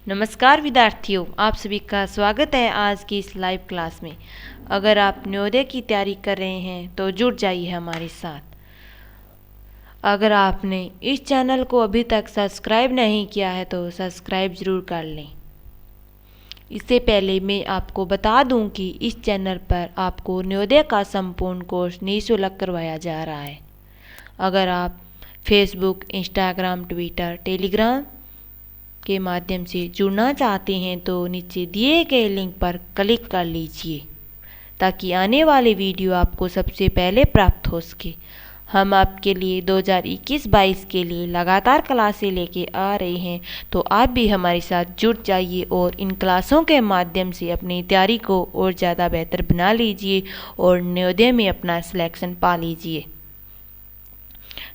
नमस्कार विद्यार्थियों, आप सभी का स्वागत है आज की इस लाइव क्लास में। अगर आप न्योदय की तैयारी कर रहे हैं तो जुड़ जाइए हमारे साथ। अगर आपने इस चैनल को अभी तक सब्सक्राइब नहीं किया है तो सब्सक्राइब ज़रूर कर लें। इससे पहले मैं आपको बता दूं कि इस चैनल पर आपको न्योदय का संपूर्ण कोर्स निःशुल्क करवाया जा रहा है। अगर आप फेसबुक, इंस्टाग्राम, ट्विटर, टेलीग्राम के माध्यम से जुड़ना चाहते हैं तो नीचे दिए गए लिंक पर क्लिक कर लीजिए ताकि आने वाले वीडियो आपको सबसे पहले प्राप्त हो सके। हम आपके लिए 2021-22 के लिए लगातार क्लासें लेके आ रहे हैं, तो आप भी हमारे साथ जुड़ जाइए और इन क्लासों के माध्यम से अपनी तैयारी को और ज़्यादा बेहतर बना लीजिए और न्योदय में अपना सिलेक्शन पा लीजिए।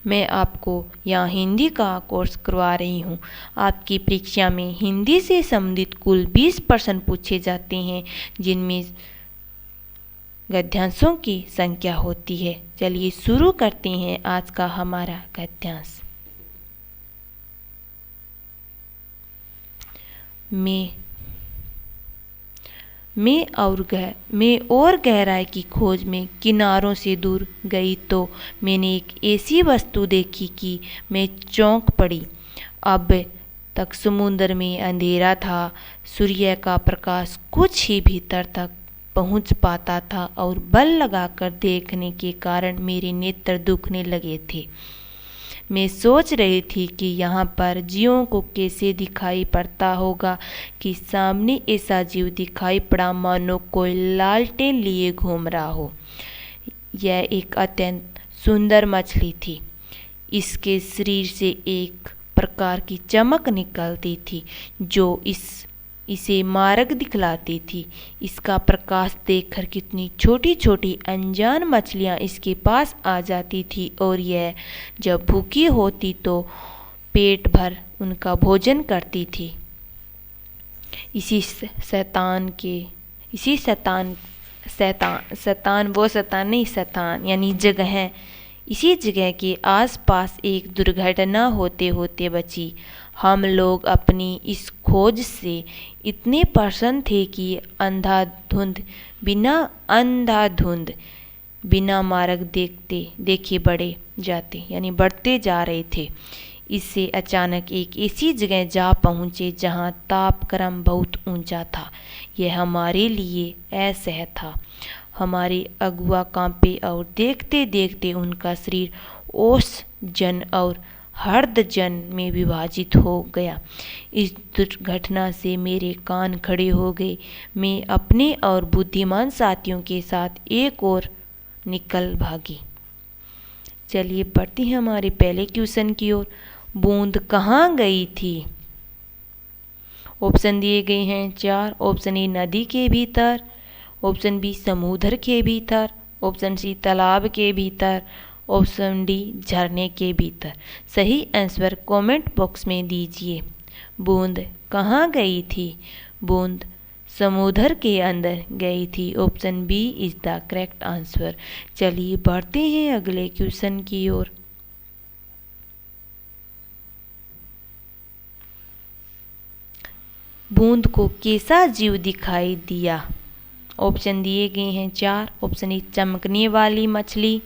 मैं आपको यहाँ हिंदी का कोर्स करवा रही हूँ। आपकी परीक्षा में हिंदी से संबंधित कुल 20 प्रश्न पूछे जाते हैं, जिनमें गद्यांशों की संख्या होती है। चलिए शुरू करते हैं आज का हमारा गद्यांश। मैं और गहराई की खोज में किनारों से दूर गई तो मैंने एक ऐसी वस्तु देखी कि मैं चौंक पड़ी। अब तक समुद्र में अंधेरा था। सूर्य का प्रकाश कुछ ही भीतर तक पहुंच पाता था और बल लगाकर देखने के कारण मेरे नेत्र दुखने लगे थे। मैं सोच रही थी कि यहाँ पर जीवों को कैसे दिखाई पड़ता होगा कि सामने ऐसा जीव दिखाई पड़ा मानो कोई लालटेन लिए घूम रहा हो। यह एक अत्यंत सुंदर मछली थी। इसके शरीर से एक प्रकार की चमक निकलती थी जो इसे मार्ग दिखलाती थी। इसका प्रकाश देखकर कितनी छोटी छोटी अनजान मछलियाँ इसके पास आ जाती थी और यह जब भूखी होती तो पेट भर उनका भोजन करती थी। इसी जगह के आसपास एक दुर्घटना होते होते बची। हम लोग अपनी इस खोज से इतने प्रसन्न थे कि अंधाधुंध बिना मार्ग देखे बढ़ते जा रहे थे। इससे अचानक एक ऐसी जगह जा पहुँचे जहाँ तापक्रम बहुत ऊंचा था। यह हमारे लिए असह्य था। हमारे अगुआ कांपे और देखते देखते उनका शरीर ओषजन और हर्दजन में विभाजित हो गया। इस दुर्घटना से मेरे कान खड़े हो गए। मैं अपने और बुद्धिमान साथियों के साथ एक और निकल भागी। चलिए पढ़ते हैं हमारे पहले क्वेश्चन की ओर। बूंद कहाँ गई थी? ऑप्शन दिए गए हैं 4। ऑप्शन ए नदी के भीतर, ऑप्शन बी समुद्र के भीतर, ऑप्शन सी तालाब के भीतर, ऑप्शन डी झरने के भीतर। सही आंसर कमेंट बॉक्स में दीजिए। बूंद कहाँ गई थी? बूंद समुद्र के अंदर गई थी। Option B is the correct answer. चलिए बढ़ते हैं अगले क्वेश्चन की ओर। बूंद को कैसा जीव दिखाई दिया? ऑप्शन दिए गए हैं 4। ऑप्शन ए चमकने वाली मछली,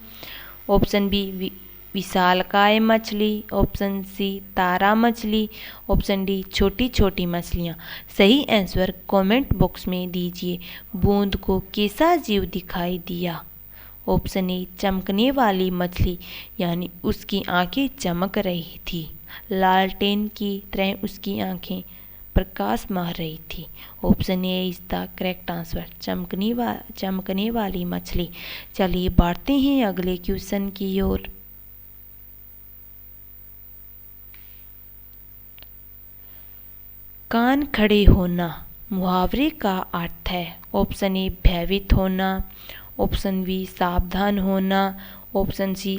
ऑप्शन बी विशालकाय मछली, ऑप्शन सी तारा मछली, ऑप्शन डी छोटी छोटी मछलियाँ। सही आंसर कमेंट बॉक्स में दीजिए। बूंद को कैसा जीव दिखाई दिया? ऑप्शन ए चमकने वाली मछली, यानी उसकी आंखें चमक रही थी। लालटेन की तरह उसकी आंखें प्रकाश मार रही थी। Option A is the correct answer, चमकने वाली मछली। चलिए बढ़ते हैं अगले क्वेश्चन की ओर। कान खड़े होना मुहावरे का अर्थ है। ऑप्शन ए भयभीत होना, ऑप्शन बी सावधान होना, ऑप्शन सी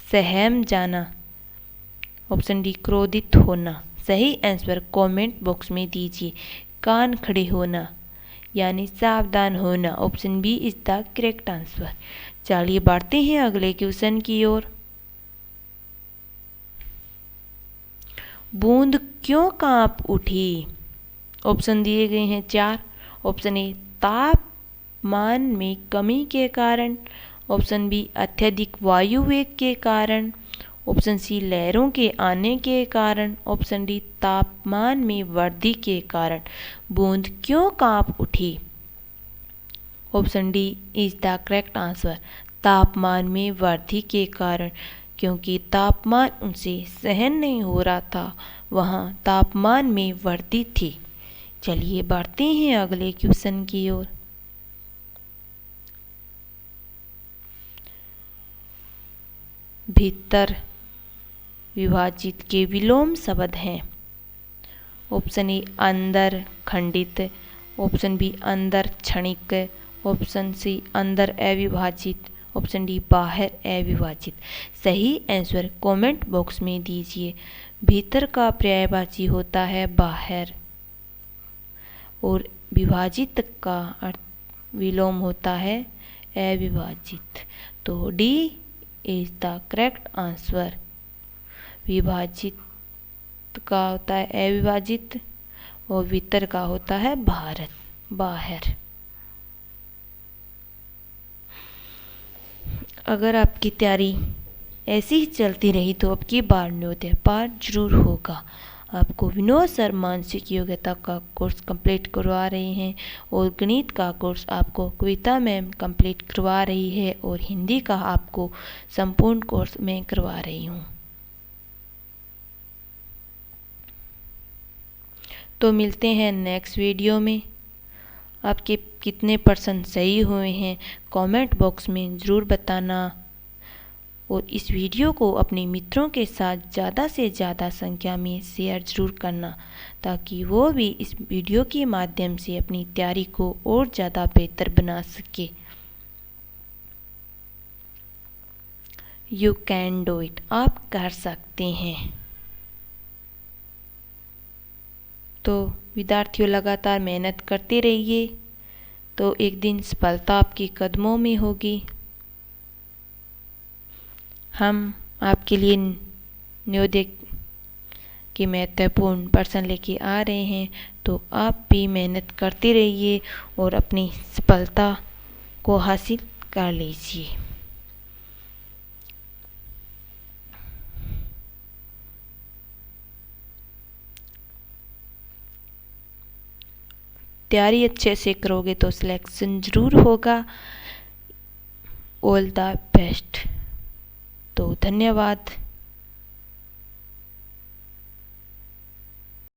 सहम जाना, ऑप्शन डी क्रोधित होना। सही आंसर कमेंट बॉक्स में दीजिए। कान खड़े होना यानी सावधान होना। Option B is the correct answer. चलिए बढ़ते हैं अगले क्वेश्चन की ओर। बूंद क्यों कांप उठी? ऑप्शन दिए गए हैं 4। ऑप्शन ए तापमान में कमी के कारण, ऑप्शन बी अत्यधिक वायु वेग के कारण, ऑप्शन सी लहरों के आने के कारण, ऑप्शन डी तापमान में वृद्धि के कारण। बूंद क्यों कांप उठी? Option D is the correct answer. तापमान में वृद्धि के कारण, क्योंकि तापमान उनसे सहन नहीं हो रहा था, वहाँ तापमान में वृद्धि थी। चलिए बढ़ते हैं अगले क्वेश्चन की ओर। भीतर विभाजित के विलोम शब्द हैं। ऑप्शन ए अंदर खंडित, ऑप्शन बी अंदर क्षणिक, ऑप्शन सी अंदर अविभाजित, ऑप्शन डी बाहर अविभाजित। सही आंसर कमेंट बॉक्स में दीजिए। भीतर का पर्यायवाची होता है बाहर और विभाजित का अर्थ विलोम होता है अविभाजित। तो D is the correct answer. विभाजित का होता है अविभाजित और भीतर का होता है बाहर। अगर आपकी तैयारी ऐसी ही चलती रही तो अब की बार न्योदय पार जरूर होगा। आपको विनोद सर मानसिक योग्यता का कोर्स कंप्लीट करवा रहे हैं और गणित का कोर्स आपको कविता मैम कंप्लीट करवा रही है और हिंदी का आपको संपूर्ण कोर्स मैं करवा रही हूँ। तो मिलते हैं नेक्स्ट वीडियो में। आपके कितने % सही हुए हैं कमेंट बॉक्स में ज़रूर बताना और इस वीडियो को अपने मित्रों के साथ ज़्यादा से ज़्यादा संख्या में शेयर ज़रूर करना ताकि वो भी इस वीडियो के माध्यम से अपनी तैयारी को और ज़्यादा बेहतर बना सके। यू कैन डू इट, आप कर सकते हैं। तो विद्यार्थियों लगातार मेहनत करते रहिए तो एक दिन सफलता आपके कदमों में होगी। हम आपके लिए न्योदय के महत्वपूर्ण प्रश्न लेके आ रहे हैं तो आप भी मेहनत करते रहिए और अपनी सफलता को हासिल कर लीजिए। तैयारी अच्छे से करोगे तो सिलेक्शन ज़रूर होगा। All the best. तो धन्यवाद।